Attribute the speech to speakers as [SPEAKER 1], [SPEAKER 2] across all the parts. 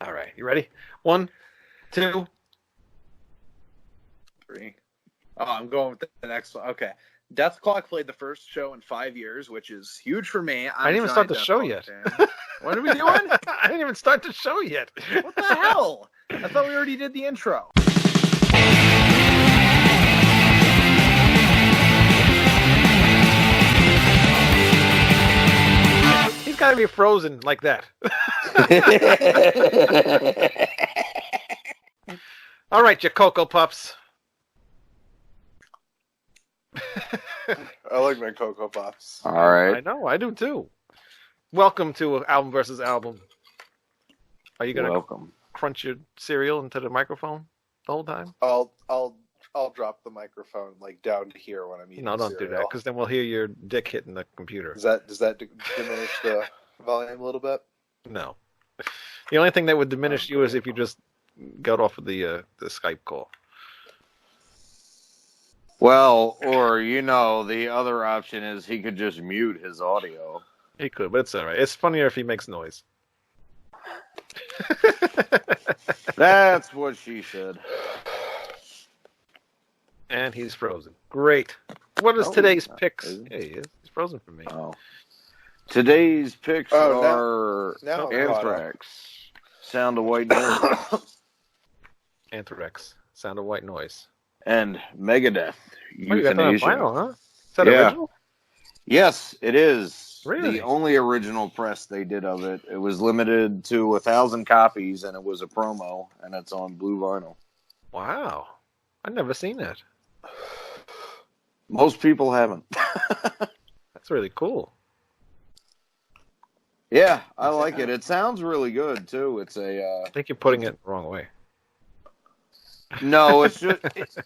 [SPEAKER 1] All right, you ready? 1, 2,
[SPEAKER 2] 3. Oh, I'm going with the next one. Okay. Death Clock played the first show in 5 years, which is huge for me.
[SPEAKER 1] I didn't even start the show yet.
[SPEAKER 2] What are we doing?
[SPEAKER 1] I didn't even start the show yet.
[SPEAKER 2] What the hell? I thought we already did the intro.
[SPEAKER 1] He's got to be frozen like that. All right, you Cocoa Puffs.
[SPEAKER 2] I like my Cocoa Puffs.
[SPEAKER 3] All right.
[SPEAKER 1] I know, I do too. Welcome to Album versus Album. Are you gonna crunch your cereal into the microphone the whole time?
[SPEAKER 2] I'll drop the microphone like down to here when I'm eating.
[SPEAKER 1] No, don't do that, because then we'll hear your dick hitting the computer.
[SPEAKER 2] Does that diminish the volume a little bit?
[SPEAKER 1] No. The only thing that would diminish you is if you just got off of the Skype call.
[SPEAKER 3] Well, or, the other option is he could just mute his audio.
[SPEAKER 1] He could, but it's all right. It's funnier if he makes noise.
[SPEAKER 3] That's what she said.
[SPEAKER 1] And he's frozen. Great. What is today's picks? Yeah, he is. He's frozen for me.
[SPEAKER 3] Oh. Today's picks are
[SPEAKER 2] now
[SPEAKER 3] Anthrax, Sound of White Noise.
[SPEAKER 1] Anthrax, Sound of White Noise.
[SPEAKER 3] And Megadeth, Euthanasia.
[SPEAKER 1] You got that on vinyl, huh? Is that original?
[SPEAKER 3] Yes, it is.
[SPEAKER 1] Really?
[SPEAKER 3] The only original press they did of it. It was limited to 1,000 copies, and it was a promo, and it's on blue vinyl.
[SPEAKER 1] Wow. I've never seen that.
[SPEAKER 3] Most people haven't.
[SPEAKER 1] That's really cool.
[SPEAKER 3] Yeah, I like it. It sounds really good, too. It's a...
[SPEAKER 1] I think you're putting it the wrong way.
[SPEAKER 3] No, it's just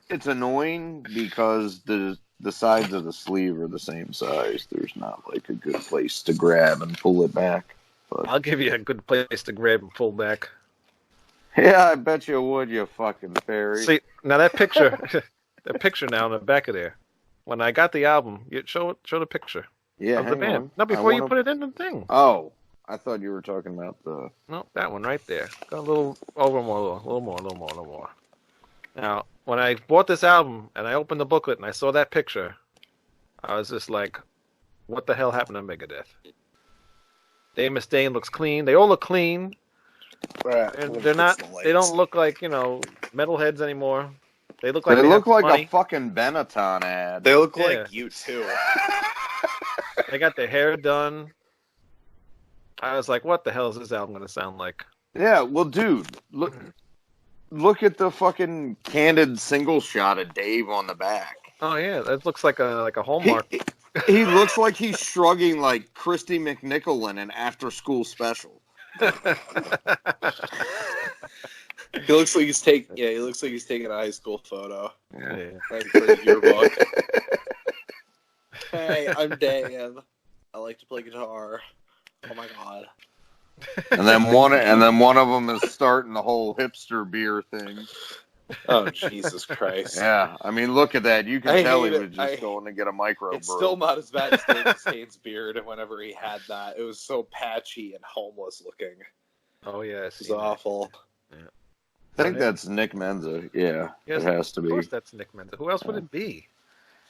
[SPEAKER 3] it's annoying because the sides of the sleeve are the same size. There's not like a good place to grab and pull it back. But
[SPEAKER 1] I'll give you a good place to grab and pull back.
[SPEAKER 3] yeah, I bet you would, you fucking fairy.
[SPEAKER 1] See, now that picture, that picture now in the back of there. When I got the album, you show the picture of the band. No, before you put it in the thing.
[SPEAKER 3] Oh, I thought you were talking about the...
[SPEAKER 1] No, that one right there. Go a little more. Now, when I bought this album and I opened the booklet and I saw that picture, I was just like, what the hell happened to Megadeth? Dave Mustaine looks clean. They all look clean.
[SPEAKER 2] Right.
[SPEAKER 1] They're not, they don't look like, metalheads anymore. They look like
[SPEAKER 3] they look like
[SPEAKER 1] money.
[SPEAKER 3] a fucking Benetton ad.
[SPEAKER 2] They look like you too.
[SPEAKER 1] They got their hair done. I was like, what the hell is this album going to sound like?
[SPEAKER 3] Yeah, well, dude, look at the fucking candid single shot of Dave on the back.
[SPEAKER 1] Oh yeah, that looks like a Hallmark.
[SPEAKER 3] He looks like he's shrugging like Christy McNichol in an after-school special.
[SPEAKER 2] He looks like he's taking a high school photo.
[SPEAKER 1] Yeah.
[SPEAKER 2] Right for the yearbook. Hey, I'm Dan. I like to play guitar. Oh my god.
[SPEAKER 3] And then one of them is starting the whole hipster beer thing.
[SPEAKER 2] Oh Jesus Christ!
[SPEAKER 3] Yeah, I mean, look at that. You can tell he was just going to get a micro.
[SPEAKER 2] It's still not as bad as Dave Mustaine's beard. And whenever he had that, it was so patchy and homeless looking.
[SPEAKER 1] Oh yeah,
[SPEAKER 2] it was awful.
[SPEAKER 1] Yeah.
[SPEAKER 3] I think that's Nick Menza. Yeah,
[SPEAKER 1] yes,
[SPEAKER 3] it has to be.
[SPEAKER 1] Of course, that's Nick Menza. Who else would it be?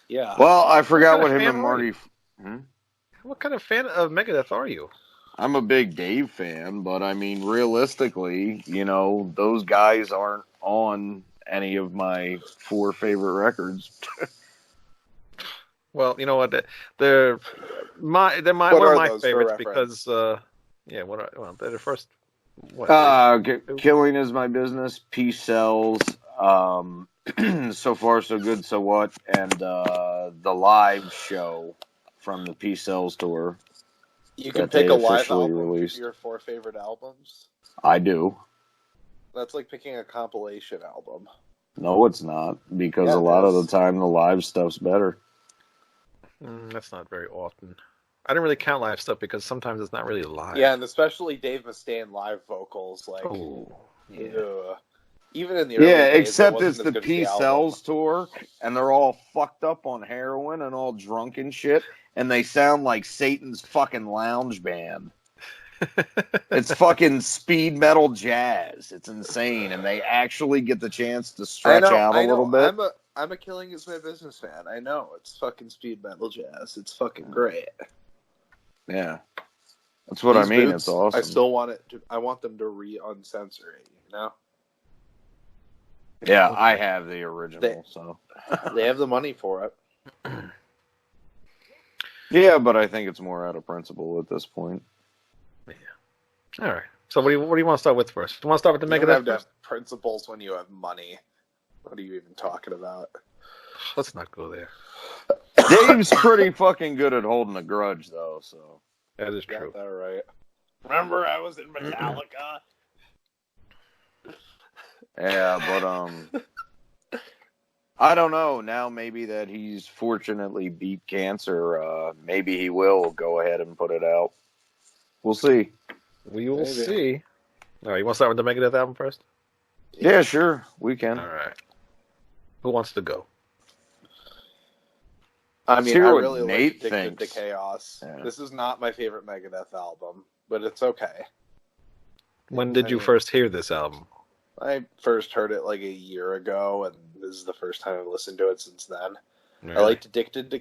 [SPEAKER 2] Yeah.
[SPEAKER 3] Well, I forgot what him and Marty.
[SPEAKER 1] What kind of fan of Megadeth are you?
[SPEAKER 3] I'm a big Dave fan, but I mean, realistically, those guys aren't on any of my 4 favorite records.
[SPEAKER 1] Well, you know what? They're one of my favorites because they're the first.
[SPEAKER 3] Killing Is My Business, Peace Sells, So Far So Good So What, and the live show from the Peace Sells tour.
[SPEAKER 2] You can pick a live album released. Your 4 favorite albums?
[SPEAKER 3] I do.
[SPEAKER 2] That's like picking a compilation album.
[SPEAKER 3] No, it's not, because a lot of the time the live stuff's better.
[SPEAKER 1] That's not very often. I don't really count live stuff because sometimes it's not really live.
[SPEAKER 2] Yeah, and especially Dave Mustaine live vocals, like, even in the early days,
[SPEAKER 3] except it's the Peace Sells tour, and they're all fucked up on heroin and all drunk and shit, and they sound like Satan's fucking lounge band. It's fucking speed metal jazz. It's insane, and they actually get the chance to stretch out a little bit.
[SPEAKER 2] I'm a Killing Is My Business fan. I know it's fucking speed metal jazz. It's fucking great.
[SPEAKER 3] Yeah, that's what I mean. It's awesome.
[SPEAKER 2] I still want it. I want them to uncensor it. You know.
[SPEAKER 3] Yeah, I have the original, so
[SPEAKER 2] they have the money for it.
[SPEAKER 3] Yeah, but I think it's more out of principle at this point.
[SPEAKER 1] Yeah. All right. So what do you want to start with first? Do you want to start with the
[SPEAKER 2] You
[SPEAKER 1] Megadeth?
[SPEAKER 2] don't have to have principles when you have money. What are you even talking about?
[SPEAKER 1] Let's not go there.
[SPEAKER 3] Dave's pretty fucking good at holding a grudge, though. So
[SPEAKER 1] That is true.
[SPEAKER 2] Got that right. Remember, I was in Metallica.
[SPEAKER 3] yeah, but I don't know. Now maybe that he's fortunately beat cancer, maybe he will go ahead and put it out. We'll see.
[SPEAKER 1] We will see. All right. You want to start with the Megadeth album first?
[SPEAKER 3] Yeah, sure. We can.
[SPEAKER 1] All right. Who wants to go?
[SPEAKER 2] I mean, I really
[SPEAKER 3] Nate
[SPEAKER 2] like Addicted
[SPEAKER 3] thinks.
[SPEAKER 2] to Chaos.
[SPEAKER 3] Yeah.
[SPEAKER 2] This is not my favorite Megadeth album, but it's okay.
[SPEAKER 1] When did you first hear this album?
[SPEAKER 2] I first heard it like a year ago, and this is the first time I've listened to it since then.
[SPEAKER 1] Really?
[SPEAKER 2] I liked Addicted to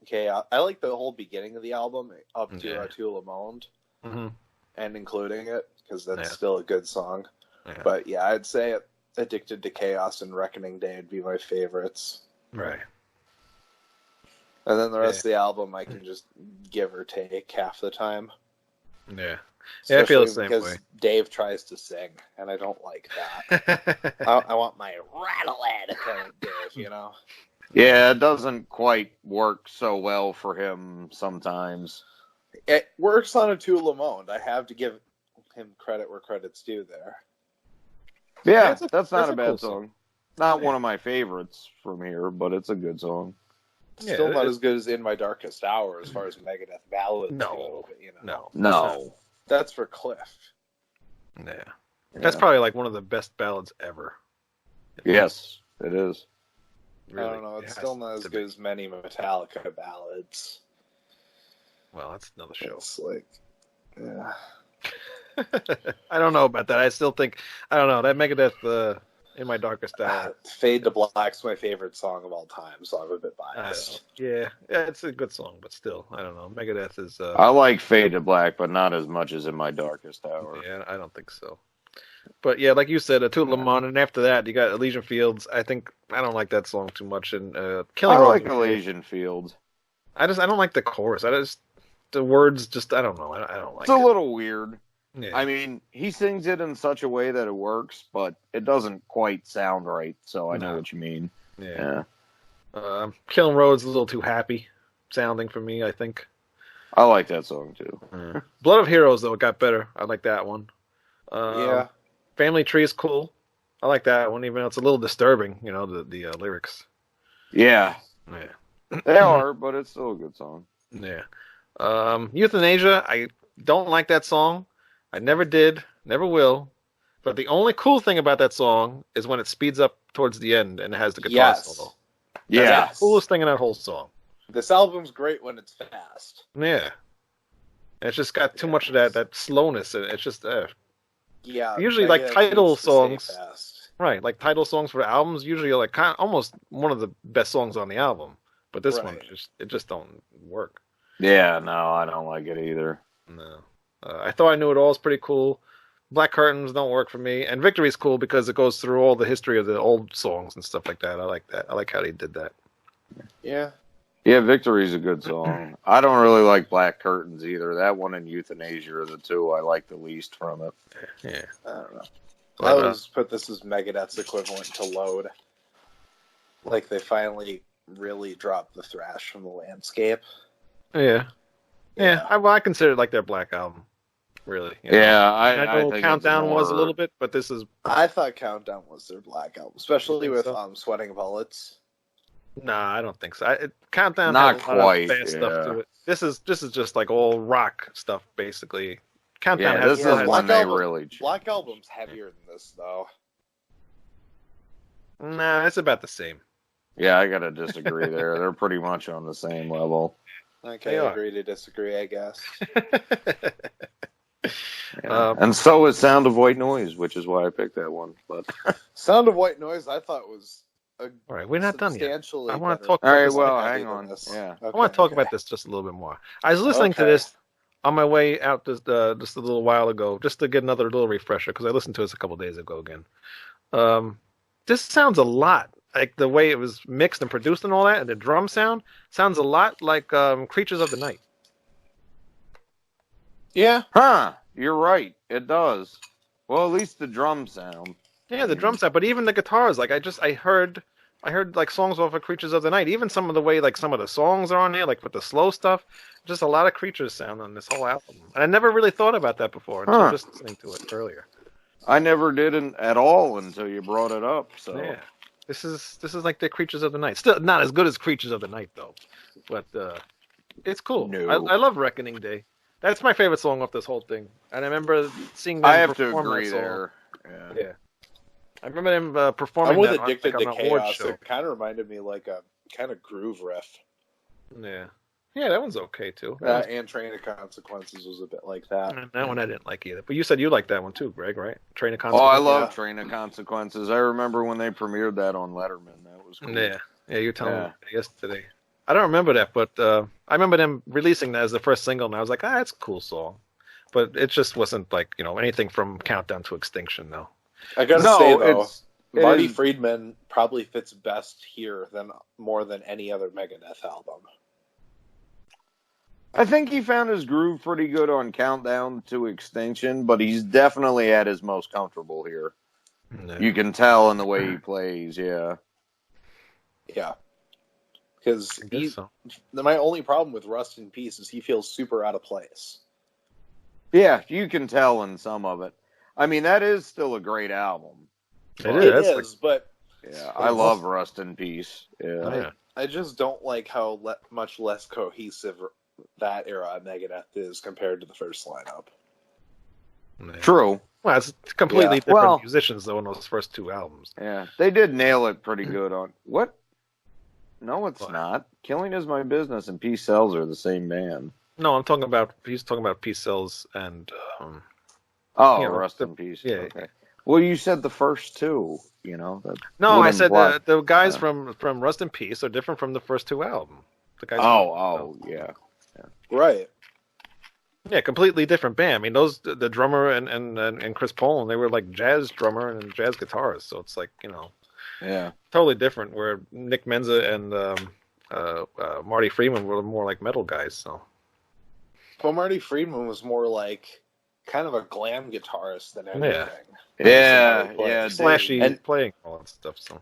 [SPEAKER 2] Chaos. I like the whole beginning of the album up to Tu Le Monde, and including it, because that's still a good song.
[SPEAKER 1] Yeah.
[SPEAKER 2] But yeah, I'd say Addicted to Chaos and Reckoning Day would be my favorites.
[SPEAKER 1] Right.
[SPEAKER 2] And then the rest of the album I can just give or take half the time.
[SPEAKER 1] Yeah. Yeah, I feel the same
[SPEAKER 2] because
[SPEAKER 1] way.
[SPEAKER 2] Dave tries to sing, and I don't like that. I want my rattle-head kind of Dave, you know?
[SPEAKER 3] Yeah, it doesn't quite work so well for him sometimes.
[SPEAKER 2] It works on a Tu Le Monde. I have to give him credit where credit's due there.
[SPEAKER 3] Yeah, that's not a bad
[SPEAKER 1] cool
[SPEAKER 3] song. Not one of my favorites from here, but it's a good song.
[SPEAKER 2] Still not as good as In My Darkest Hour as far as Megadeth ballads
[SPEAKER 1] No.
[SPEAKER 2] go, but, you know.
[SPEAKER 3] No.
[SPEAKER 2] That's for Cliff.
[SPEAKER 1] Yeah. That's probably like one of the best ballads ever.
[SPEAKER 3] Yes, it is.
[SPEAKER 1] Really,
[SPEAKER 2] I don't know. It's still not as good as many Metallica ballads.
[SPEAKER 1] Well, that's another show.
[SPEAKER 2] It's like, yeah.
[SPEAKER 1] I don't know about that. I still think, I don't know, that Megadeth, In My Darkest Hour.
[SPEAKER 2] Fade to Black's my favorite song of all time, so I'm a bit biased.
[SPEAKER 1] Yeah, it's a good song, but still, I don't know. Megadeth is...
[SPEAKER 3] I like Fade to Black, but not as much as In My Darkest Hour.
[SPEAKER 1] Yeah, I don't think so. But yeah, like you said, Tu Le Monde, and after that, you got Elysian Fields. I don't like that song too much. And Killing
[SPEAKER 3] I
[SPEAKER 1] Road.
[SPEAKER 3] like Elysian Fields.
[SPEAKER 1] I don't like the chorus. The words just, I don't know. I don't like it.
[SPEAKER 3] It's a little weird.
[SPEAKER 1] Yeah.
[SPEAKER 3] I mean, he sings it in such a way that it works, but it doesn't quite sound right, so I know what you mean.
[SPEAKER 1] Yeah. Killing Road's a little too happy sounding for me, I think.
[SPEAKER 3] I like that song, too.
[SPEAKER 1] Blood of Heroes, though, it got better. I like that one.
[SPEAKER 2] Yeah.
[SPEAKER 1] Family Tree is cool. I like that one, even though it's a little disturbing, you know, the lyrics.
[SPEAKER 3] Yeah.
[SPEAKER 1] Yeah.
[SPEAKER 3] They are, but it's still a good song.
[SPEAKER 1] Yeah. Euthanasia, I don't like that song. I never did, never will. But the only cool thing about that song is when it speeds up towards the end and it has the guitar solo.
[SPEAKER 3] Yeah.
[SPEAKER 1] That's the coolest thing in that whole song.
[SPEAKER 2] This album's great when it's fast.
[SPEAKER 1] Yeah. And it's just got too much of that slowness. And it's just...
[SPEAKER 2] Yeah.
[SPEAKER 1] Usually, like, title songs... Right, like title songs for albums usually are like almost one of the best songs on the album. But this one, it just don't work.
[SPEAKER 3] Yeah, no, I don't like it either.
[SPEAKER 1] No. I Thought I Knew It All is pretty cool. Black Curtains don't work for me. And Victory's cool because it goes through all the history of the old songs and stuff like that. I like that. I like how they did that.
[SPEAKER 2] Yeah.
[SPEAKER 3] Yeah, Victory's a good song. I don't really like Black Curtains either. That one and Euthanasia are the two I like the least from it.
[SPEAKER 1] Yeah.
[SPEAKER 2] I don't know. I always put this as Megadeth's equivalent to Load. Like, they finally really dropped the thrash from the landscape.
[SPEAKER 1] Yeah. Yeah, I consider it like their Black Album. Really. You know?
[SPEAKER 3] Yeah,
[SPEAKER 1] I know
[SPEAKER 3] think
[SPEAKER 1] Countdown was a
[SPEAKER 3] more...
[SPEAKER 1] little bit, but this is...
[SPEAKER 2] I thought Countdown was their Black Album, especially with Sweating Bullets.
[SPEAKER 1] Nah, I don't think so. Countdown
[SPEAKER 3] Not
[SPEAKER 1] has a lot
[SPEAKER 3] quite,
[SPEAKER 1] of fast stuff to it. This is just like all rock stuff, basically. Countdown
[SPEAKER 3] this
[SPEAKER 1] has...
[SPEAKER 3] is when they really changed.
[SPEAKER 2] Black Album's heavier than this, though.
[SPEAKER 1] Nah, it's about the same.
[SPEAKER 3] Yeah, I gotta disagree there. They're pretty much on the same level.
[SPEAKER 2] Okay, agree to disagree, I guess.
[SPEAKER 3] Yeah. And so is Sound of White Noise, which is why I picked that one. But
[SPEAKER 2] Sound of White Noise, I thought was
[SPEAKER 1] all right, we're not done yet. I want to talk.
[SPEAKER 3] All right, well, hang on. Yeah,
[SPEAKER 1] I want to talk about this just a little bit more. I was listening to this on my way out just a little while ago, just to get another little refresher, because I listened to this a couple days ago again. This sounds a lot like the way it was mixed and produced and all that, and the drum sounds a lot like Creatures of the Night.
[SPEAKER 2] Yeah.
[SPEAKER 3] Huh. You're right. It does. Well, at least the drum sound.
[SPEAKER 1] Yeah, the drum sound, but even the guitars, like I heard like songs off of Creatures of the Night. Even some of the way like some of the songs are on there, like with the slow stuff, just a lot of Creatures sound on this whole album. And I never really thought about that before until just listening to it earlier.
[SPEAKER 3] I never did at all until you brought it up. So
[SPEAKER 1] yeah, this is like the Creatures of the Night. Still not as good as Creatures of the Night though, but it's cool.
[SPEAKER 3] No.
[SPEAKER 1] I love Reckoning Day. That's my favorite song off this whole thing. And I remember seeing them
[SPEAKER 3] I have to
[SPEAKER 1] perform
[SPEAKER 3] agree
[SPEAKER 1] that song.
[SPEAKER 3] there.
[SPEAKER 1] Yeah. I remember them performing
[SPEAKER 2] I'm with
[SPEAKER 1] that
[SPEAKER 2] Addicted
[SPEAKER 1] on
[SPEAKER 2] to
[SPEAKER 1] an award
[SPEAKER 2] Chaos.
[SPEAKER 1] show.
[SPEAKER 2] It kind of reminded me like a kind of groove riff.
[SPEAKER 1] Yeah. Yeah, that one's okay too.
[SPEAKER 2] And Train of Consequences was a bit like that.
[SPEAKER 1] That one I didn't like either. But you said you liked that one too, Greg, right? Train of
[SPEAKER 3] Oh,
[SPEAKER 1] Consequences.
[SPEAKER 3] I love Train of Consequences. I remember when they premiered that on Letterman. That was cool.
[SPEAKER 1] Yeah. Yeah, you were telling me yesterday. I don't remember that, but I remember them releasing that as the first single, and I was like, that's a cool song. But it just wasn't like, anything from Countdown to Extinction, though.
[SPEAKER 2] I gotta say, though, Marty Friedman probably fits best here more than any other Megadeth album.
[SPEAKER 3] I think he found his groove pretty good on Countdown to Extinction, but he's definitely at his most comfortable here.
[SPEAKER 1] No.
[SPEAKER 3] You can tell in the way he plays, yeah.
[SPEAKER 2] Yeah. Because
[SPEAKER 1] so.
[SPEAKER 2] My only problem with Rust in Peace is he feels super out of place.
[SPEAKER 3] Yeah, you can tell in some of it. I mean, that is still a great album.
[SPEAKER 2] It is, but...
[SPEAKER 3] Yeah, I love Rust in Peace. Yeah.
[SPEAKER 2] I just don't like how much less cohesive that era of Megadeth is compared to the first lineup.
[SPEAKER 1] Yeah.
[SPEAKER 3] True.
[SPEAKER 1] Well, it's completely different musicians, though, in those first two albums.
[SPEAKER 3] Yeah, they did nail it pretty good on... What? No, it's not. Killing Is My Business and Peace Sells are the same band.
[SPEAKER 1] No, he's talking about Peace Cells and...
[SPEAKER 3] Rust in Peace.
[SPEAKER 1] Yeah.
[SPEAKER 3] Okay. Well, you said the first two,
[SPEAKER 1] No, I said the guys from Rust in Peace are different from the first two albums. The guys
[SPEAKER 3] yeah.
[SPEAKER 2] Right.
[SPEAKER 1] Yeah, completely different band. I mean, the drummer and Chris Poland, they were like jazz drummer and jazz guitarist, so it's like,
[SPEAKER 3] Yeah.
[SPEAKER 1] totally different, where Nick Menza and Marty Friedman were more like metal guys, so...
[SPEAKER 2] Well, Marty Friedman was more like kind of a glam guitarist than anything.
[SPEAKER 3] Yeah,
[SPEAKER 1] slashy and playing all that stuff. So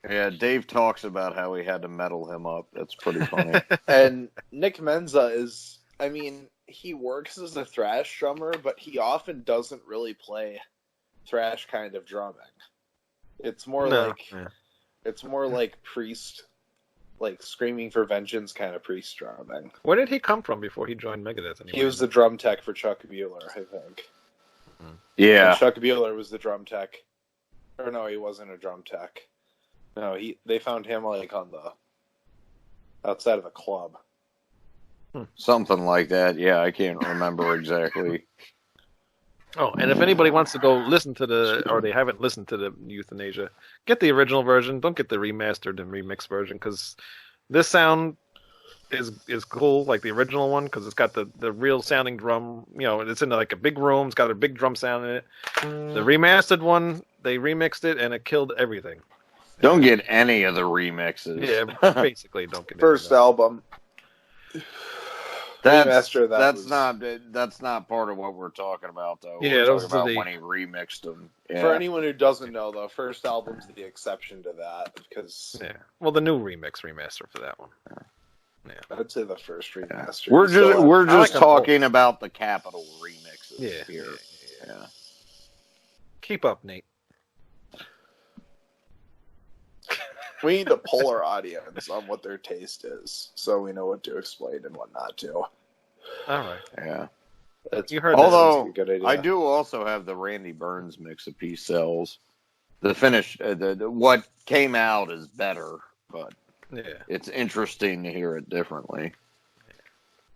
[SPEAKER 3] yeah, Dave talks about how he had to metal him up. That's pretty funny.
[SPEAKER 2] And Nick Menza is, I mean, he works as a thrash drummer, but he often doesn't really play thrash kind of drumming. It's more like Priest. Like Screaming for Vengeance kind of Priest drumming.
[SPEAKER 1] Where did he come from before he joined Megadeth? Anyway?
[SPEAKER 2] He was the drum tech for Chuck Bueller, I think.
[SPEAKER 3] Yeah.
[SPEAKER 2] And Chuck Bueller was the drum tech. Or no, he wasn't a drum tech. No, they found him like on the outside of a club.
[SPEAKER 3] Something like that. Yeah, I can't remember exactly.
[SPEAKER 1] Oh, and if anybody wants to go listen to or they haven't listened to the Euthanasia, get the original version. Don't get the remastered and remixed version, because this sound is cool, like the original one, because it's got the real sounding drum. It's in like a big room. It's got a big drum sound in it. The remastered one, they remixed it, and it killed everything.
[SPEAKER 3] Don't get any of the remixes.
[SPEAKER 1] Yeah, basically don't get
[SPEAKER 2] first album.
[SPEAKER 3] That's not part of what we're talking about, though.
[SPEAKER 1] Yeah,
[SPEAKER 3] we're talking about when he remixed them. Yeah.
[SPEAKER 2] For anyone who doesn't know, though, first album's the exception to that, because
[SPEAKER 1] the new remaster for that one. Yeah,
[SPEAKER 2] I'd say the first remaster.
[SPEAKER 3] We're just talking about the Capitol remixes here. Yeah.
[SPEAKER 1] Keep up, Nate.
[SPEAKER 2] We need to poll our audience on what their taste is, so we know what to explain and what not to.
[SPEAKER 1] All right.
[SPEAKER 3] Yeah.
[SPEAKER 1] You heard.
[SPEAKER 3] Although
[SPEAKER 2] a good idea.
[SPEAKER 3] I do also have the Randy Burns mix of Peace Cells. The finish, what came out is better, but it's interesting to hear it differently.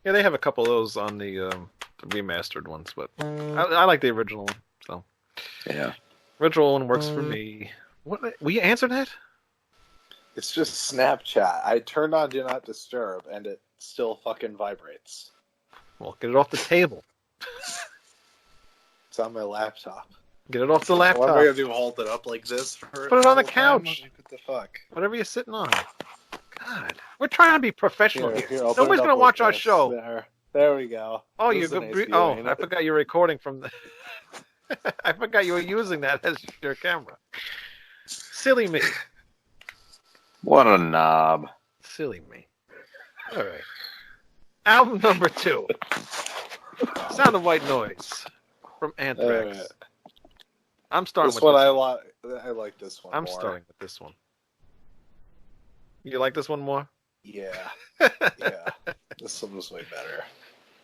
[SPEAKER 1] Yeah, they have a couple of those on the the remastered ones, but I like the original one. So
[SPEAKER 3] Yeah.
[SPEAKER 1] original one works for me. What? Will you answer that?
[SPEAKER 2] It's just Snapchat. I turned on Do Not Disturb, and it still fucking vibrates.
[SPEAKER 1] Well, get it off the table.
[SPEAKER 2] It's on my laptop.
[SPEAKER 1] Get it off the
[SPEAKER 2] What am I
[SPEAKER 1] laptop.
[SPEAKER 2] gonna do? Hold it up like this?
[SPEAKER 1] Put it on the couch.
[SPEAKER 2] What the fuck?
[SPEAKER 1] Whatever you're sitting on. God, we're trying to be professional here.
[SPEAKER 2] I'll put
[SPEAKER 1] Nobody's
[SPEAKER 2] it up
[SPEAKER 1] gonna watch
[SPEAKER 2] like
[SPEAKER 1] our
[SPEAKER 2] this.
[SPEAKER 1] show.
[SPEAKER 2] There we go.
[SPEAKER 1] Oh,
[SPEAKER 2] This
[SPEAKER 1] you're
[SPEAKER 2] is a
[SPEAKER 1] good.
[SPEAKER 2] nice view,
[SPEAKER 1] Oh,
[SPEAKER 2] ain't
[SPEAKER 1] I
[SPEAKER 2] it?
[SPEAKER 1] forgot you're recording from the. I forgot you were using that as your camera. Silly me.
[SPEAKER 3] What a knob.
[SPEAKER 1] Silly me. All right. Album number 2. Sound of White Noise from Anthrax.
[SPEAKER 2] Alright.
[SPEAKER 1] I'm starting
[SPEAKER 2] This
[SPEAKER 1] with
[SPEAKER 2] one
[SPEAKER 1] this
[SPEAKER 2] I like this one
[SPEAKER 1] I'm
[SPEAKER 2] more.
[SPEAKER 1] starting with this one. You like this one more?
[SPEAKER 2] Yeah. Yeah. This one was way better.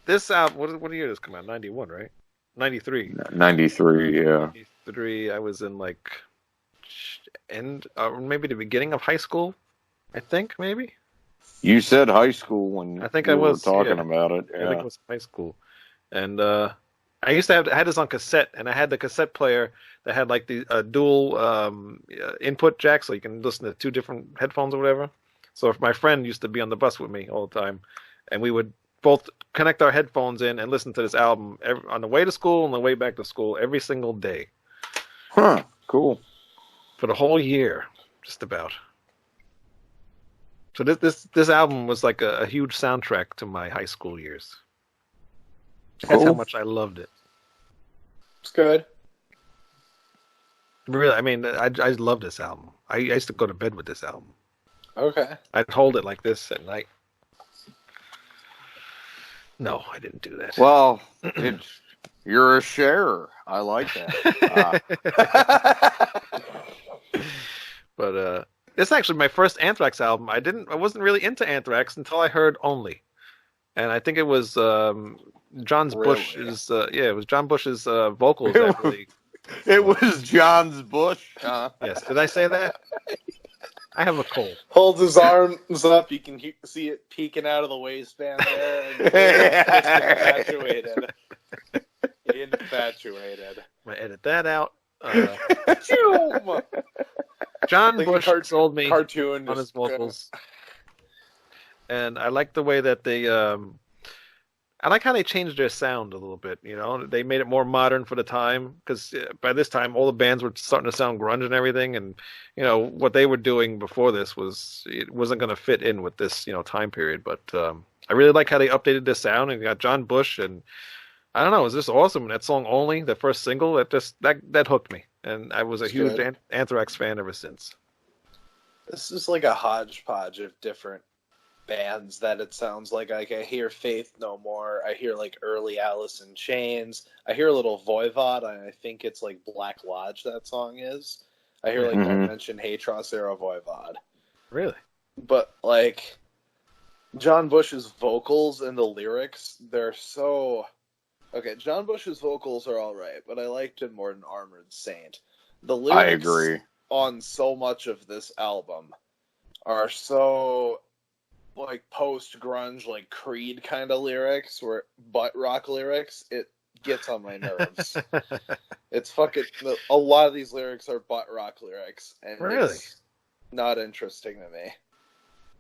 [SPEAKER 1] This album, what year did this come out? 91, right? 93.
[SPEAKER 3] 93, yeah.
[SPEAKER 1] 93, I was in like maybe the beginning of high school, I think, maybe.
[SPEAKER 3] You said high school when
[SPEAKER 1] I think
[SPEAKER 3] you
[SPEAKER 1] I was
[SPEAKER 3] were talking
[SPEAKER 1] yeah.
[SPEAKER 3] about it.
[SPEAKER 1] I think
[SPEAKER 3] Yeah.
[SPEAKER 1] it was high school. And I used to have, I had this on cassette, and I had the cassette player that had like the dual input jack, so you can listen to 2 different headphones or whatever. So if my friend used to be on the bus with me all the time, and we would both connect our headphones in and listen to this album on the way to school and the way back to school every single day.
[SPEAKER 3] Huh. Cool.
[SPEAKER 1] For the whole year, just about. So this album was like a huge soundtrack to my high school years. That's how
[SPEAKER 3] Cool.
[SPEAKER 1] much I loved it.
[SPEAKER 2] It's good.
[SPEAKER 1] Really, I mean, I love this album. I used to go to bed with this album.
[SPEAKER 2] Okay.
[SPEAKER 1] I'd hold it like this at night. No, I didn't do that.
[SPEAKER 3] Well, you're a sharer. I like that.
[SPEAKER 1] But it's actually my first Anthrax album. I wasn't really into Anthrax until I heard Only, and I think it was John Bush's. It was John Bush's vocals that really.
[SPEAKER 3] It was John's Bush.
[SPEAKER 1] Yes, did I say that? I have a cold.
[SPEAKER 2] Holds his arms up. You can see it peeking out of the waistband there. And infatuated. Infatuated.
[SPEAKER 1] I'm gonna edit that out.
[SPEAKER 2] Choom!
[SPEAKER 1] John
[SPEAKER 2] Like
[SPEAKER 1] Bush sold me
[SPEAKER 2] cartoon
[SPEAKER 1] on his vocals, and I like the way that they. I like how they changed their sound a little bit. You know, they made it more modern for the time because by this time all the bands were starting to sound grunge and everything, and you know what they were doing before this wasn't going to fit in with this time period. But I really like how they updated the sound and got John Bush, and I don't know, it was just awesome. That song Only, the first single, that hooked me, and I was a huge Anthrax fan ever since.
[SPEAKER 2] This is like a hodgepodge of different bands that it sounds like I hear Faith No More, I hear like early Alice in Chains, I hear a little Voivod, and I think it's like Black Lodge that song is. I hear like Don't Mention Hatros era Voivod.
[SPEAKER 1] Really?
[SPEAKER 2] But like John Bush's vocals and the lyrics, they're so okay. John Bush's vocals are all right, but I liked him more than Armored Saint. The lyrics
[SPEAKER 3] I agree.
[SPEAKER 2] on so much of this album are so like post-grunge, like Creed kind of lyrics, or butt rock lyrics. It gets on my nerves. It's fucking. A lot of these lyrics are butt rock lyrics, and
[SPEAKER 1] Really?
[SPEAKER 2] it's not interesting to me.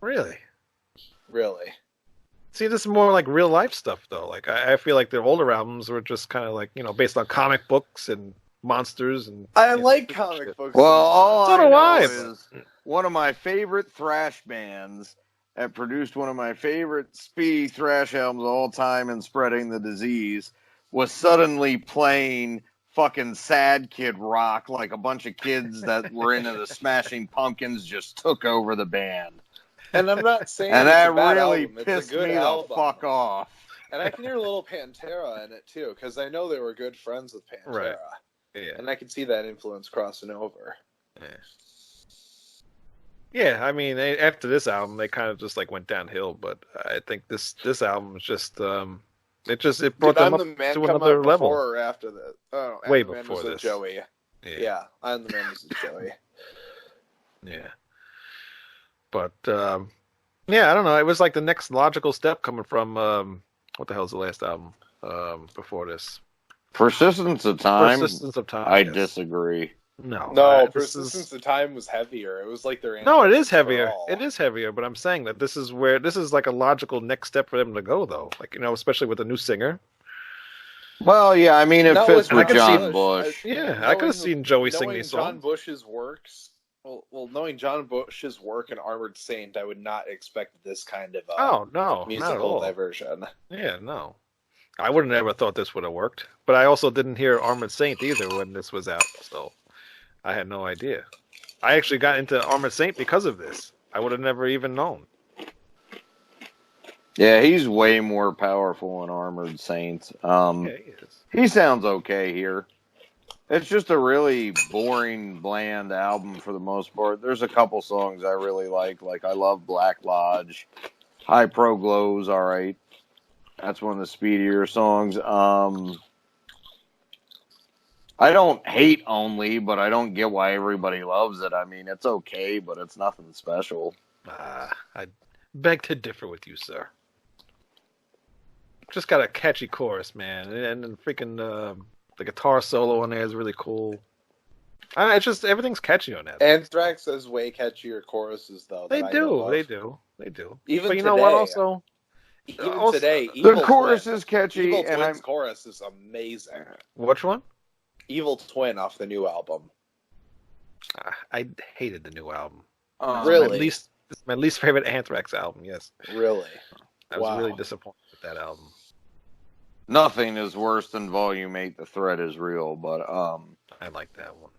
[SPEAKER 1] Really?
[SPEAKER 2] Really.
[SPEAKER 1] See, this is more like real life stuff, though. Like I feel like their older albums were just kind of like based on comic books and monsters and.
[SPEAKER 2] I like comic books.
[SPEAKER 3] Well, all
[SPEAKER 1] So
[SPEAKER 3] I
[SPEAKER 1] do
[SPEAKER 3] know
[SPEAKER 1] I,
[SPEAKER 3] is one of my favorite thrash bands that produced one of my favorite speedy thrash albums of all time and spreading the disease was suddenly playing fucking sad kid rock like a bunch of kids that were into the Smashing Pumpkins just took over the band.
[SPEAKER 2] And I'm not saying
[SPEAKER 3] And
[SPEAKER 2] it's
[SPEAKER 3] that
[SPEAKER 2] a bad
[SPEAKER 3] really
[SPEAKER 2] album. It's
[SPEAKER 3] pissed
[SPEAKER 2] a good
[SPEAKER 3] me
[SPEAKER 2] album.
[SPEAKER 3] the fuck off.
[SPEAKER 2] And I can hear a little Pantera in it too, because I know they were good friends with Pantera.
[SPEAKER 1] Right. Yeah.
[SPEAKER 2] And I can see that influence crossing over.
[SPEAKER 1] Yeah, I mean, after this album, they kind of just like went downhill. But I think this album is just it brought them up to another level.
[SPEAKER 2] Before or after that? Oh,
[SPEAKER 1] Way
[SPEAKER 2] I'm the Man
[SPEAKER 1] before
[SPEAKER 2] was
[SPEAKER 1] this.
[SPEAKER 2] Joey. Yeah, I'm the Man was Joey.
[SPEAKER 1] Yeah. But yeah, I don't know. It was like the next logical step coming from what the hell is the last album? before this.
[SPEAKER 3] Persistence of Time?
[SPEAKER 1] Persistence of Time.
[SPEAKER 3] I
[SPEAKER 1] yes.
[SPEAKER 3] disagree.
[SPEAKER 2] No, Persistence of Time was heavier. It was like their
[SPEAKER 1] No, it is heavier.
[SPEAKER 2] all.
[SPEAKER 1] It is heavier, but I'm saying that this is like a logical next step for them to go, though. Like, especially with the new singer.
[SPEAKER 3] Well, yeah, I mean, it
[SPEAKER 2] No,
[SPEAKER 3] fits
[SPEAKER 2] I
[SPEAKER 3] with
[SPEAKER 2] can
[SPEAKER 3] John
[SPEAKER 2] see-
[SPEAKER 3] Bush.
[SPEAKER 1] I could have seen Joey sing
[SPEAKER 2] knowing
[SPEAKER 1] these
[SPEAKER 2] John
[SPEAKER 1] songs.
[SPEAKER 2] Bush's works. Well, knowing John Bush's work in Armored Saint, I would not expect this kind of
[SPEAKER 1] Oh, no, not at
[SPEAKER 2] musical
[SPEAKER 1] all.
[SPEAKER 2] diversion.
[SPEAKER 1] Yeah, no. I would have never thought this would have worked. But I also didn't hear Armored Saint either when this was out, so I had no idea. I actually got into Armored Saint because of this. I would have never even known.
[SPEAKER 3] Yeah, he's way more powerful in Armored Saint.
[SPEAKER 1] Yeah, he is.
[SPEAKER 3] He sounds okay here. It's just a really boring, bland album for the most part. There's a couple songs I really like. Like, I love Black Lodge. High Pro Glow's alright. That's one of the speedier songs. I don't hate Only, but I don't get why everybody loves it. I mean, it's okay, but it's nothing special.
[SPEAKER 1] I beg to differ with you, sir. Just got a catchy chorus, man, and freaking the guitar solo on there is really cool. It's just everything's catchy on that.
[SPEAKER 2] Anthrax has way catchier choruses, though.
[SPEAKER 1] They
[SPEAKER 2] that I know
[SPEAKER 1] do.
[SPEAKER 2] Even
[SPEAKER 1] but you
[SPEAKER 2] today,
[SPEAKER 1] know what? Also,
[SPEAKER 2] today,
[SPEAKER 3] The
[SPEAKER 2] Evil
[SPEAKER 3] chorus
[SPEAKER 2] Twin,
[SPEAKER 3] is catchy,
[SPEAKER 2] Evil
[SPEAKER 3] and
[SPEAKER 2] Twin's chorus is amazing.
[SPEAKER 1] which one?
[SPEAKER 2] Evil Twin off the new album.
[SPEAKER 1] I hated the new album.
[SPEAKER 2] Really?
[SPEAKER 1] It's my least favorite Anthrax album. Yes,
[SPEAKER 2] Really?
[SPEAKER 1] I was
[SPEAKER 2] Wow.
[SPEAKER 1] really disappointed with that album.
[SPEAKER 3] nothing is worse than Volume 8, The Threat is Real, but
[SPEAKER 1] I like that one.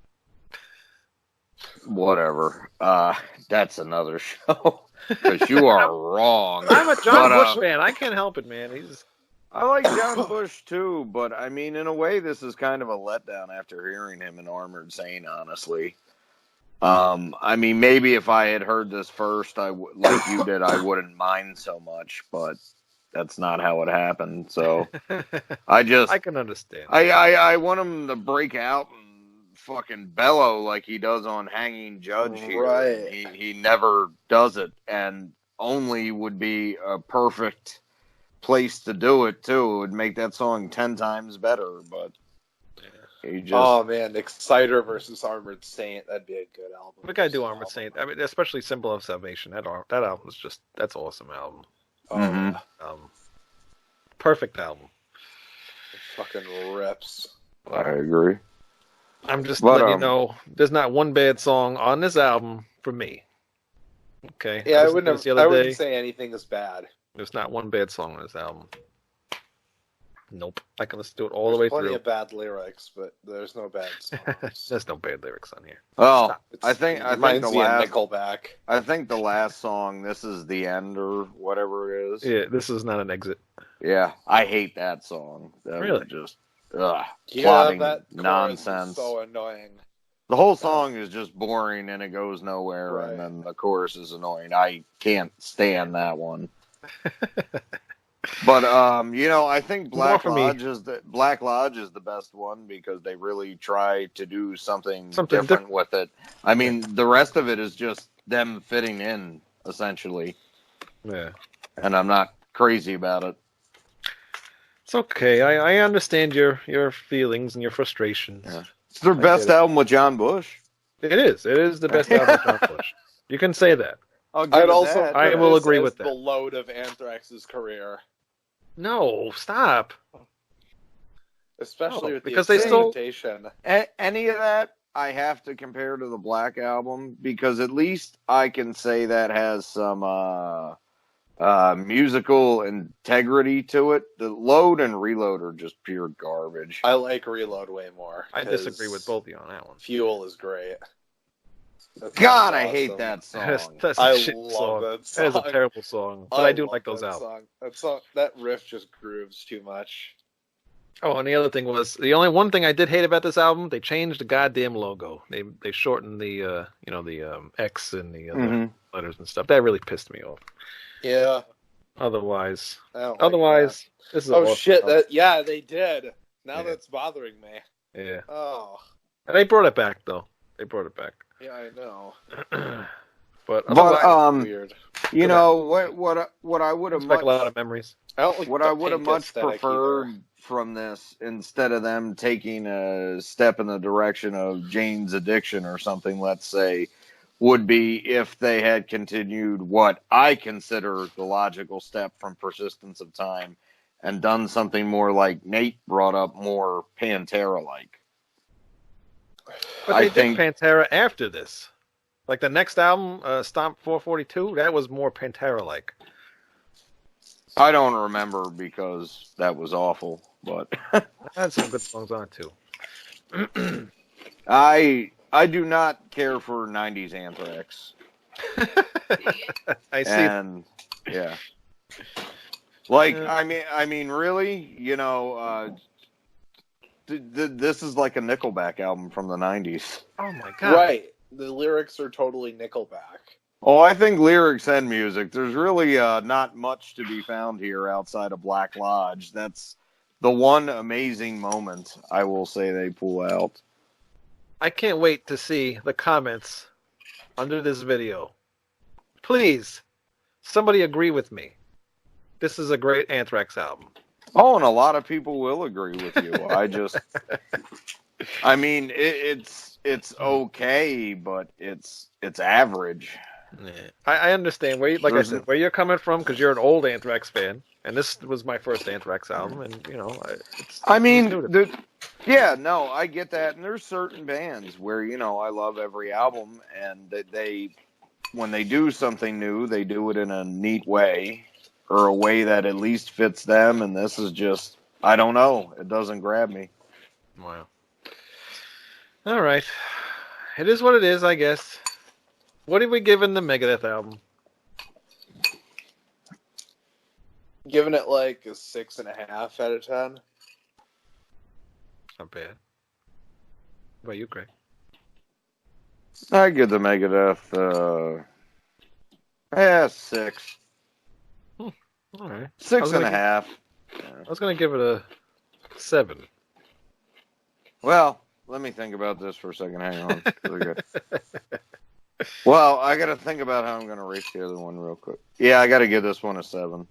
[SPEAKER 3] whatever. That's another show. Because you are wrong.
[SPEAKER 1] I'm a John
[SPEAKER 3] But,
[SPEAKER 1] Bush fan. I can't help it, man.
[SPEAKER 3] I like John Bush too, but I mean, in a way, this is kind of a letdown after hearing him in Armored Saint, honestly. I mean, maybe if I had heard this first, like you did, I wouldn't mind so much, but that's not how it happened. So I
[SPEAKER 1] can understand.
[SPEAKER 3] I want him to break out and fucking bellow like he does on Hanging Judge here.
[SPEAKER 2] Right.
[SPEAKER 3] He never does it, and Only would be a perfect place to do it too. It would make that song 10 times better, but he just...
[SPEAKER 2] Oh man, Exciter versus Armored Saint, that'd be a good album.
[SPEAKER 1] We gotta do Armored Saint. I mean, especially Symbol of Salvation. That album is that's an awesome album.
[SPEAKER 3] Mhm.
[SPEAKER 1] Perfect album.
[SPEAKER 2] It fucking rips.
[SPEAKER 3] I agree.
[SPEAKER 1] I'm just
[SPEAKER 3] But,
[SPEAKER 1] letting you know, there's not one bad song on this album for me. Okay.
[SPEAKER 2] Yeah, I
[SPEAKER 1] listened to
[SPEAKER 2] wouldn't
[SPEAKER 1] this the other day.
[SPEAKER 2] say anything is bad.
[SPEAKER 1] There's not one bad song on this album. Nope. I can listen to it all the way
[SPEAKER 2] There's plenty
[SPEAKER 1] through.
[SPEAKER 2] of bad lyrics, but there's no bad songs.
[SPEAKER 1] There's no bad lyrics on here.
[SPEAKER 3] Oh,
[SPEAKER 2] It
[SPEAKER 3] I think
[SPEAKER 2] reminds
[SPEAKER 3] the
[SPEAKER 2] me of
[SPEAKER 3] last...
[SPEAKER 2] Nickelback.
[SPEAKER 3] I think the last song, This Is the End, or whatever it is.
[SPEAKER 1] Yeah, this is not an exit.
[SPEAKER 3] Yeah, I hate that song. That
[SPEAKER 1] Really?
[SPEAKER 3] was just
[SPEAKER 2] Yeah,
[SPEAKER 3] plotting
[SPEAKER 2] that chorus
[SPEAKER 3] nonsense.
[SPEAKER 2] is so annoying.
[SPEAKER 3] The whole song is just boring and it goes nowhere,
[SPEAKER 2] Right.
[SPEAKER 3] and then the chorus is annoying. I can't stand that one. But I think Black
[SPEAKER 1] for me.
[SPEAKER 3] Lodge is the best one because they really try to do something
[SPEAKER 1] Something
[SPEAKER 3] different with it. I mean, the rest of it is just them fitting in essentially,
[SPEAKER 1] Yeah.
[SPEAKER 3] and I'm not crazy about it.
[SPEAKER 1] It's okay. I understand your feelings and your frustrations.
[SPEAKER 3] Yeah. It's their
[SPEAKER 1] I
[SPEAKER 3] best
[SPEAKER 1] get it.
[SPEAKER 3] album with John Bush.
[SPEAKER 1] It is. It is the best album of John Bush. You can say that.
[SPEAKER 2] I'd also
[SPEAKER 1] I
[SPEAKER 2] put
[SPEAKER 1] will
[SPEAKER 2] this
[SPEAKER 1] agree
[SPEAKER 2] as
[SPEAKER 1] with
[SPEAKER 2] the
[SPEAKER 1] that.
[SPEAKER 2] load of Anthrax's career,
[SPEAKER 1] No, stop.
[SPEAKER 2] especially
[SPEAKER 1] No,
[SPEAKER 2] with
[SPEAKER 1] because
[SPEAKER 2] the
[SPEAKER 1] they still-
[SPEAKER 2] experimentation.
[SPEAKER 3] Any of that I have to compare to the Black Album because at least I can say that has some musical integrity to it. The Load and Reload are just pure garbage.
[SPEAKER 2] I like Reload way more.
[SPEAKER 1] I
[SPEAKER 2] 'cause
[SPEAKER 1] disagree with both of you on that one.
[SPEAKER 2] Fuel is great. That
[SPEAKER 3] God,
[SPEAKER 2] song's
[SPEAKER 3] I hate
[SPEAKER 2] awesome.
[SPEAKER 3] that
[SPEAKER 1] That's,
[SPEAKER 3] song.
[SPEAKER 1] that's a
[SPEAKER 2] I
[SPEAKER 1] shit
[SPEAKER 2] love
[SPEAKER 1] song.
[SPEAKER 2] that
[SPEAKER 1] That is a
[SPEAKER 2] song.
[SPEAKER 1] terrible song, but I do
[SPEAKER 2] love
[SPEAKER 1] like those
[SPEAKER 2] that
[SPEAKER 1] albums.
[SPEAKER 2] song. That riff just grooves too much.
[SPEAKER 1] Oh, and the other thing was the only one thing I did hate about this album. They changed the goddamn logo. They shortened the X and the other
[SPEAKER 3] Mhm.
[SPEAKER 1] letters and stuff. That really pissed me off.
[SPEAKER 2] Yeah.
[SPEAKER 1] Otherwise,
[SPEAKER 2] I don't like
[SPEAKER 1] otherwise, this is
[SPEAKER 2] that.
[SPEAKER 1] an
[SPEAKER 2] Oh
[SPEAKER 1] awesome
[SPEAKER 2] shit!
[SPEAKER 1] album.
[SPEAKER 2] They did. Now
[SPEAKER 1] Yeah.
[SPEAKER 2] that's bothering me.
[SPEAKER 1] Yeah,
[SPEAKER 2] Oh.
[SPEAKER 1] and they brought it back though. They brought it back.
[SPEAKER 2] Yeah, I know.
[SPEAKER 1] But
[SPEAKER 3] But
[SPEAKER 1] otherwise,
[SPEAKER 2] Weird.
[SPEAKER 3] you know what I would have
[SPEAKER 1] it's like
[SPEAKER 3] much
[SPEAKER 1] a lot of memories.
[SPEAKER 2] I don't like
[SPEAKER 3] what
[SPEAKER 2] the
[SPEAKER 3] I would have
[SPEAKER 2] pink
[SPEAKER 3] much
[SPEAKER 2] aesthetic
[SPEAKER 3] preferred
[SPEAKER 2] either.
[SPEAKER 3] from this, instead of them taking a step in the direction of Jane's Addiction or something, let's say, would be if they had continued what I consider the logical step from Persistence of Time and done something more like Nate brought up, more Pantera-like.
[SPEAKER 1] But they did Pantera after this. Like the next album, Stomp 442, that was more Pantera-like.
[SPEAKER 3] I don't remember because that was awful, but
[SPEAKER 1] I had some good songs on it too.
[SPEAKER 3] I do not care for 90s Anthrax.
[SPEAKER 1] I see.
[SPEAKER 3] And yeah. Like I mean really, you know, this is like a Nickelback album from the 90s.
[SPEAKER 1] Oh my god.
[SPEAKER 2] Right. The lyrics are totally Nickelback.
[SPEAKER 3] Oh, I think lyrics and music. There's really not much to be found here outside of Black Lodge. That's the one amazing moment I will say they pull out.
[SPEAKER 1] I can't wait to see the comments under this video. Please, somebody agree with me. This is a great Anthrax album.
[SPEAKER 3] Oh, and a lot of people will agree with you. I mean, it's okay, but it's average.
[SPEAKER 1] Yeah. I understand where, I said, where you're coming from, because you're an old Anthrax fan, and this was my first Anthrax album, and you know,
[SPEAKER 3] yeah, no, I get that, and there's certain bands where, you know, I love every album, and they when they do something new, they do it in a neat way, or a way that at least fits them, and this is just, I don't know, it doesn't grab me.
[SPEAKER 1] Wow. All right, it is what it is, I guess. What have we given the Megadeth album?
[SPEAKER 2] Giving it like a 6.5 out of 10.
[SPEAKER 1] Not bad. What about you, Craig?
[SPEAKER 3] I give the Megadeth 6.
[SPEAKER 1] All right.
[SPEAKER 3] 6.5.
[SPEAKER 1] I was going to give it a 7.
[SPEAKER 3] Well, let me think about this for a second. Hang on. Good. Well, I got to think about how I'm going to rate the other one real quick. Yeah, I got to give this one a 7.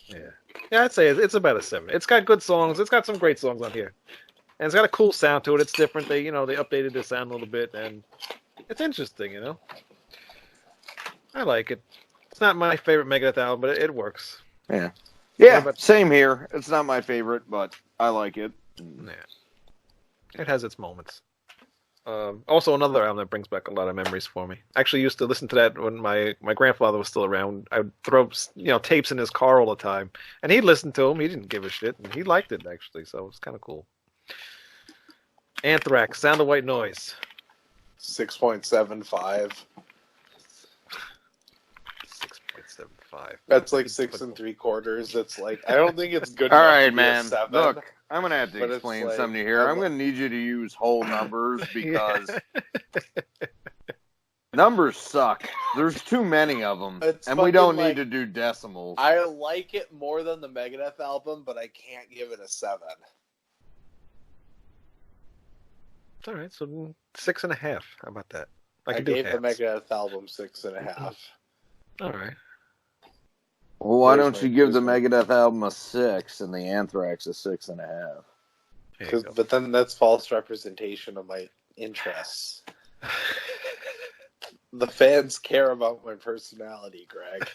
[SPEAKER 1] Yeah, I'd say it's about a 7. It's got good songs. It's got some great songs on here, and it's got a cool sound to it. It's different. They updated the sound a little bit, and it's interesting. You know, I like it. It's not my favorite Megadeth album, but it works.
[SPEAKER 3] Yeah. Yeah. Same here. It's not my favorite, but I like it.
[SPEAKER 1] Yeah. It has its moments. Also, another album that brings back a lot of memories for me. I actually used to listen to that when my grandfather was still around. I'd throw tapes in his car all the time, and he'd listen to them. He didn't give a shit, and he liked it actually, so it was kind of cool. Anthrax, Sound of White Noise,
[SPEAKER 2] 6.75.
[SPEAKER 1] 6.75.
[SPEAKER 2] That's like 6 3/4. That's like, I don't think it's good.
[SPEAKER 3] All
[SPEAKER 2] enough
[SPEAKER 3] right,
[SPEAKER 2] to be a
[SPEAKER 3] man.
[SPEAKER 2] 7.
[SPEAKER 3] Look, I'm going to have to explain something to you here. I'm going to need you to use whole numbers because numbers suck. There's too many of them, and we don't need to do decimals.
[SPEAKER 2] I like it more than the Megadeth album, but I can't give it a 7.
[SPEAKER 1] All right, so 6.5. How about that?
[SPEAKER 2] I gave the Megadeth album 6.5.
[SPEAKER 1] All right.
[SPEAKER 3] Well, why don't you give the Megadeth album a 6 and the Anthrax a 6.5?
[SPEAKER 2] But then that's false representation of my interests. The fans care about my personality, Greg.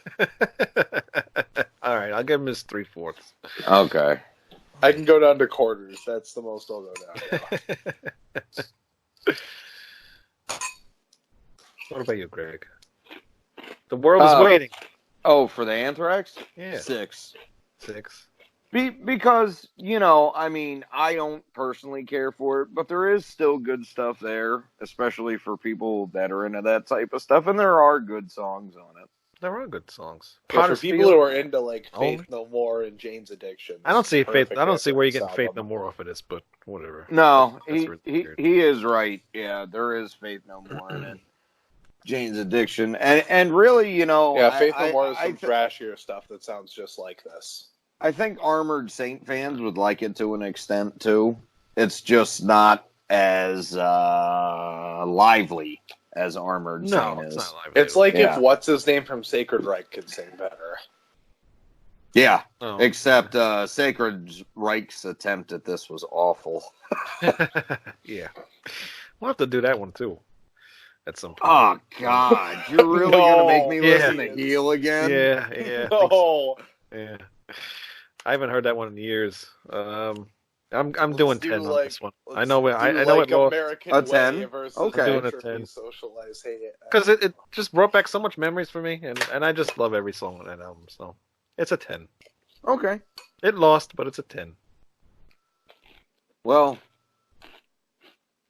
[SPEAKER 1] All right, I'll give him his 3/4.
[SPEAKER 3] Okay.
[SPEAKER 2] I can go down to quarters. That's the most I'll go down to.
[SPEAKER 1] What about you, Greg? The world is waiting.
[SPEAKER 3] Oh, for the Anthrax?
[SPEAKER 1] Yeah.
[SPEAKER 3] 6.
[SPEAKER 1] 6.
[SPEAKER 3] Because, I mean, I don't personally care for it, but there is still good stuff there, especially for people that are into that type of stuff, and there are good songs on it.
[SPEAKER 1] There are good songs.
[SPEAKER 2] For people who are into like Faith No More and Jane's Addiction.
[SPEAKER 1] I don't see Faith. I don't see where you're getting Faith No More off of this, but whatever.
[SPEAKER 3] No, he is right. Yeah, there is Faith No More in it. Jane's Addiction, and really,
[SPEAKER 2] Faith No More is some thrashier stuff that sounds just like this.
[SPEAKER 3] I think Armored Saint fans would like it to an extent too. It's just not as lively as Armored Saint is.
[SPEAKER 1] It's not lively.
[SPEAKER 2] It's like if what's his name from Sacred Reich could sing better.
[SPEAKER 3] Yeah,
[SPEAKER 1] Oh.
[SPEAKER 3] except Sacred Reich's attempt at this was awful.
[SPEAKER 1] Yeah. We'll have to do that one, too, at some point.
[SPEAKER 3] Oh, God. You're really going to make me listen to Heal again?
[SPEAKER 1] Yeah, yeah.
[SPEAKER 2] No.
[SPEAKER 1] So. Yeah. I haven't heard that one in years. I'm doing 10 on this one. I know it lost.
[SPEAKER 2] American
[SPEAKER 3] A 10?
[SPEAKER 2] Way versus
[SPEAKER 3] Okay.
[SPEAKER 1] I'm doing a 10.
[SPEAKER 2] Socialize hate.
[SPEAKER 1] Because it just brought back so much memories for me, and I just love every song on that album. So it's a 10.
[SPEAKER 3] Okay.
[SPEAKER 1] It lost, but it's a 10.
[SPEAKER 3] Well,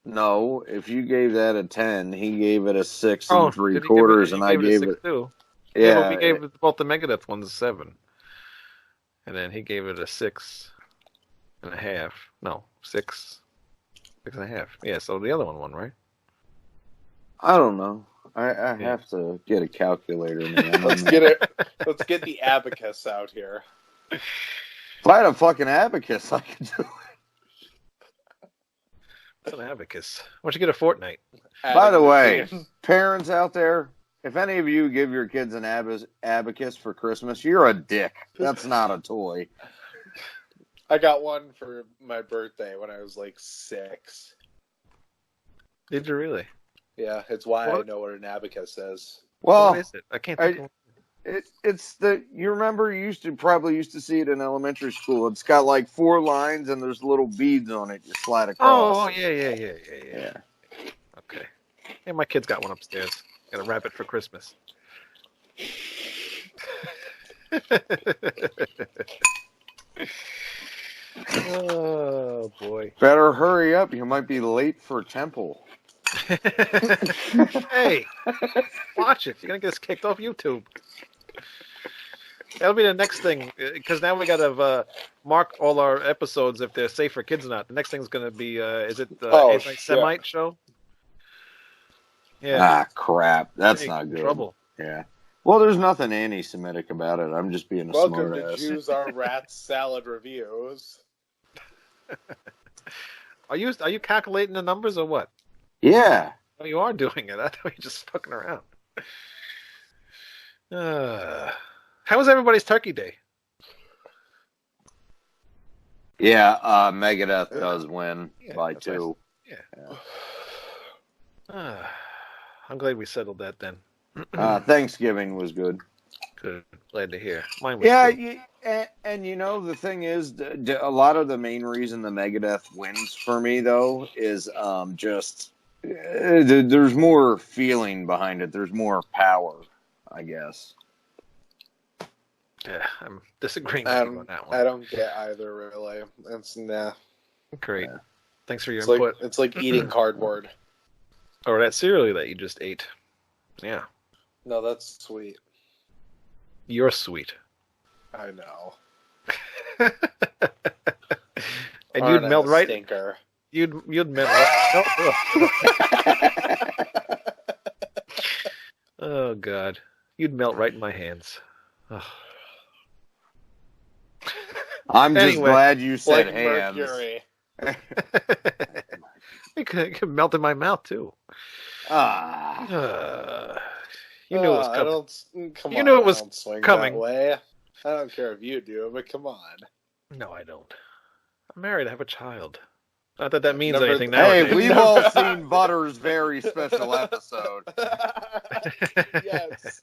[SPEAKER 3] no. If you gave that a 10, he gave it a 6 and 3/4, and I gave it.
[SPEAKER 1] Too.
[SPEAKER 3] Yeah,
[SPEAKER 1] but we gave both the Megadeth ones a 7, and then he gave it a 6.5. No, 6.5. Yeah. So the other one won, right?
[SPEAKER 3] I don't know. I have to get a calculator, man.
[SPEAKER 2] Let's get it. Let's get the abacus out here.
[SPEAKER 3] If I had a fucking abacus, I could do it.
[SPEAKER 1] It's an abacus. Why don't you get a Fortnite?
[SPEAKER 3] By the way, parents out there, if any of you give your kids an abacus for Christmas, you're a dick. That's not a toy.
[SPEAKER 2] I got one for my birthday when I was like 6.
[SPEAKER 1] Did you really?
[SPEAKER 2] Yeah, it's why I know what an abacus is.
[SPEAKER 3] Well,
[SPEAKER 1] what is it? I can't think of
[SPEAKER 3] it's you remember you probably used to see it in elementary school. It's got like 4 lines and there's little beads on it you slide across.
[SPEAKER 1] Oh, yeah. Okay. Yeah, my kid's got one upstairs. Got a rabbit for Christmas. Oh, boy.
[SPEAKER 3] Better hurry up. You might be late for temple.
[SPEAKER 1] Hey, watch it. You're going to get us kicked off YouTube. That'll be the next thing, because now we got to mark all our episodes if they're safe for kids or not. The next thing's going to be, is it the anti-Semite show?
[SPEAKER 3] Yeah. Ah, crap. That's not good.
[SPEAKER 1] Trouble.
[SPEAKER 3] Yeah. Well, there's nothing anti-Semitic about it. I'm just being a smart ass.
[SPEAKER 2] Welcome to Jews Are Rats Salad Reviews.
[SPEAKER 1] Are you calculating the numbers or what?
[SPEAKER 3] Yeah.
[SPEAKER 1] Oh, you are doing it. I thought you were just fucking around. How was everybody's Turkey Day?
[SPEAKER 3] Yeah, Megadeth does win by 2.
[SPEAKER 1] I'm glad we settled that then.
[SPEAKER 3] Thanksgiving was good.
[SPEAKER 1] Good. Glad to hear. Mine was good.
[SPEAKER 3] And you know, the thing is, a lot of the main reason the Megadeth wins for me, though, is just there's more feeling behind it. There's more power, I guess.
[SPEAKER 1] Yeah, I'm disagreeing with you on that one.
[SPEAKER 2] I don't get either, really. That's nah.
[SPEAKER 1] Great.
[SPEAKER 3] Yeah.
[SPEAKER 1] Thanks for your input.
[SPEAKER 2] It's like eating cardboard.
[SPEAKER 1] Or that cereal that you just ate. Yeah.
[SPEAKER 2] No, that's sweet.
[SPEAKER 1] You're sweet.
[SPEAKER 2] I know.
[SPEAKER 1] And you'd melt right.
[SPEAKER 2] Stinker.
[SPEAKER 1] You'd melt right. Oh God, you'd melt right in my hands. Oh.
[SPEAKER 3] I'm just glad you said
[SPEAKER 2] like
[SPEAKER 3] hands.
[SPEAKER 2] Mercury.
[SPEAKER 1] It could melt in my mouth too. You knew it was coming. You knew it was coming.
[SPEAKER 2] That way. I don't care if you do, but come on.
[SPEAKER 1] No, I don't. I'm married. I have a child. Not that means anything now.
[SPEAKER 3] Hey, we've all seen Butter's very special episode.
[SPEAKER 2] Yes.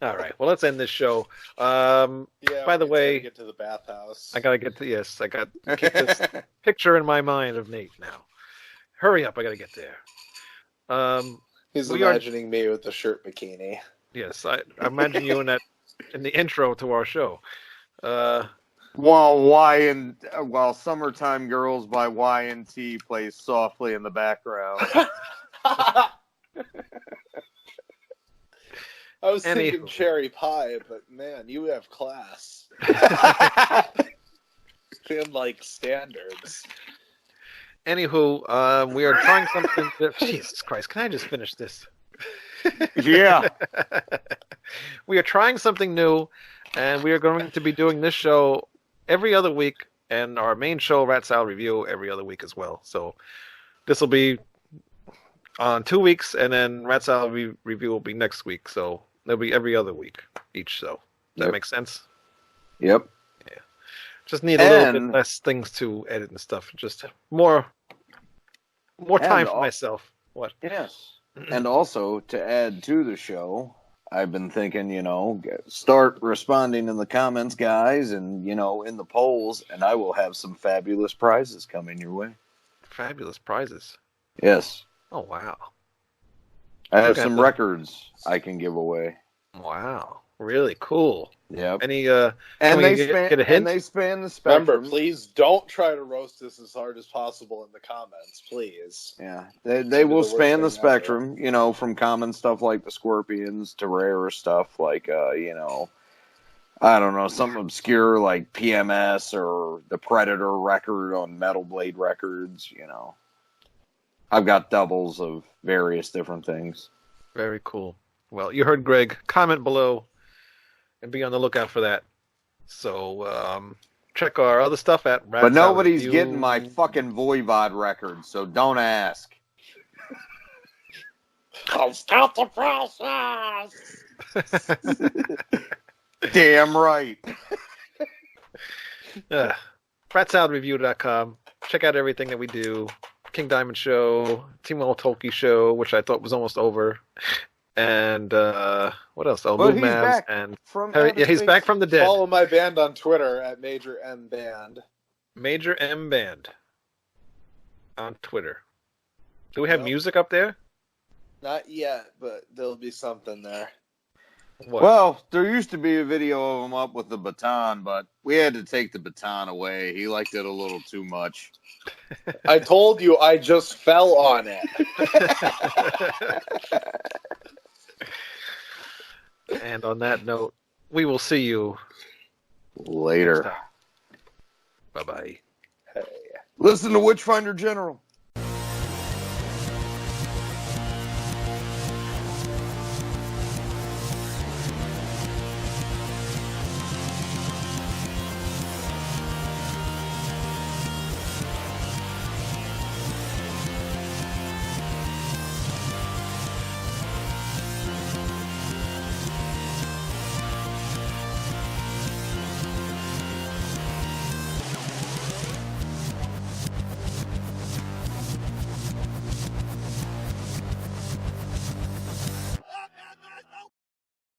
[SPEAKER 1] All right. Well, let's end this show.
[SPEAKER 2] Yeah.
[SPEAKER 1] By the way,
[SPEAKER 2] get to the bathhouse.
[SPEAKER 1] I gotta get to I got to keep this picture in my mind of Nate now. Hurry up! I gotta get there.
[SPEAKER 2] He's imagining me with the shirt bikini.
[SPEAKER 1] Yes, I imagine you in the intro to our show.
[SPEAKER 3] While Summertime Girls by Y&T plays softly in the background.
[SPEAKER 2] I was thinking cherry pie, but man, you have class. And like standards.
[SPEAKER 1] Anywho, we are trying something. Jesus Christ, can I just finish this?
[SPEAKER 3] Yeah.
[SPEAKER 1] We are trying something new, and we are going to be doing this show every other week, and our main show, Rat Salad Review, every other week as well. So this will be on 2 weeks, and then Rat Salad Review will be next week. So it'll be every other week each show. Does that make sense?
[SPEAKER 3] Yep.
[SPEAKER 1] Just need a little bit less things to edit and stuff. Just more time for myself. What?
[SPEAKER 3] Yes. And also, to add to the show, I've been thinking, start responding in the comments, guys, and, in the polls, and I will have some fabulous prizes coming your way.
[SPEAKER 1] Fabulous prizes?
[SPEAKER 3] Yes.
[SPEAKER 1] Oh, wow.
[SPEAKER 3] I have some records I can give away.
[SPEAKER 1] Wow. Really cool.
[SPEAKER 3] Yep.
[SPEAKER 1] Any,
[SPEAKER 3] and they
[SPEAKER 1] get a hint?
[SPEAKER 3] And they span the spectrum.
[SPEAKER 2] Remember, please don't try to roast this as hard as possible in the comments, please.
[SPEAKER 3] Yeah, they will span the spectrum, from common stuff like the Scorpions to rarer stuff like, I don't know, something obscure like PMS or the Predator record on Metal Blade Records, I've got doubles of various different things.
[SPEAKER 1] Very cool. Well, you heard Greg. Comment below and be on the lookout for that. So, check our other stuff at Rats
[SPEAKER 3] But nobody's
[SPEAKER 1] Review.
[SPEAKER 3] getting my fucking Voivod record, so don't ask.
[SPEAKER 2] I'll stop the process!
[SPEAKER 3] Damn right.
[SPEAKER 1] Ratsoundreview.com. Check out everything that we do. King Diamond Show, Timo Tolkki Show, which I thought was almost over. And what else? Oh,
[SPEAKER 3] But
[SPEAKER 1] Lou
[SPEAKER 3] he's
[SPEAKER 1] Mavs
[SPEAKER 3] back
[SPEAKER 1] and
[SPEAKER 3] from
[SPEAKER 1] yeah, he's back from the dead.
[SPEAKER 2] Follow my band on Twitter at Major M Band.
[SPEAKER 1] Major M Band on Twitter. Do we have
[SPEAKER 2] Yep.
[SPEAKER 1] music up there?
[SPEAKER 2] Not yet, but there'll be something there.
[SPEAKER 1] What?
[SPEAKER 3] Well, there used to be a video of him up with the baton, but we had to take the baton away. He liked it a little too much.
[SPEAKER 2] I told you I just fell on it.
[SPEAKER 1] And on that note, we will see you
[SPEAKER 3] Later.
[SPEAKER 1] Bye-bye.
[SPEAKER 2] Hey.
[SPEAKER 3] Listen to Witchfinder General.